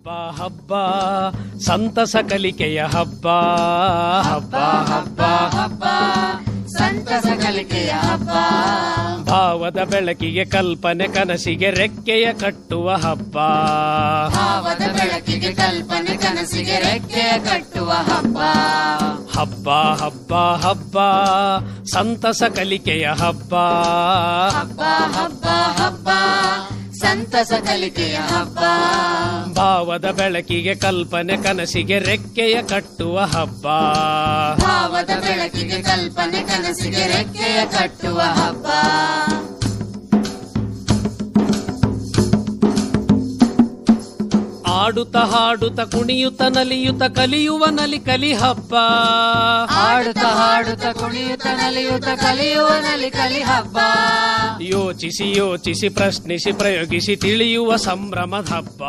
ಹಬ್ಬ ಹಬ್ಬ ಸಂತಸ ಕಲಿಕೆಯ ಹಬ್ಬ ಹಬ್ಬ ಹಬ್ಬ ಹಬ್ಬ ಸಂತಸ ಕಲಿಕೆಯ ಹಬ್ಬ. ಭಾವದ ಬೆಳಕಿಗೆ ಕಲ್ಪನೆ ಕನಸಿಗೆ ರೆಕ್ಕೆಯ ಕಟ್ಟುವ ಹಬ್ಬ. ಭಾವದ ಬೆಳಕಿಗೆ ಕಲ್ಪನೆ ಕನಸಿಗೆ ರೆಕ್ಕೆಯ ಕಟ್ಟುವ ಹಬ್ಬ. ಹಬ್ಬ ಹಬ್ಬ ಹಬ್ಬ ಸಂತಸ ಕಲಿಕೆಯ ಹಬ್ಬ. ಹಬ್ಬ ಹಬ್ಬ ಹಬ್ಬ ಸಂತಸ ಕಲಿಕೆಯ ಹಬ್ಬ. ಭಾವದ ಬೆಳಕಿಗೆ ಕಲ್ಪನೆ ಕನಸಿಗೆ ರೆಕ್ಕೆಯ ಕಟ್ಟುವ ಹಬ್ಬ. ಭಾವದ ಬೆಳಕಿಗೆ ಕಲ್ಪನೆ ಕನಸಿಗೆ ರೆಕ್ಕೆಯ ಕಟ್ಟುವ ಹಬ್ಬ. ಆಡುತ್ತ ಹಾಡುತ್ತ ಕುಣಿಯುತ್ತ ನಲಿಯುತ್ತ ಕಲಿಯುವ ನಲಿ ಕಲಿ ಹಬ್ಬ. ಆಡುತ್ತ ಹಾಡುತ್ತ ಕುಣಿಯುತ್ತ ನಲಿಯುತ್ತ ಕಲಿಯುವ ನಲಿ ಕಲಿ ಹಬ್ಬ. ಯೋಚಿಸಿ ಯೋಚಿಸಿ ಪ್ರಶ್ನಿಸಿ ಪ್ರಯೋಗಿಸಿ ತಿಳಿಯುವ ಸಂಭ್ರಮದ ಹಬ್ಬ.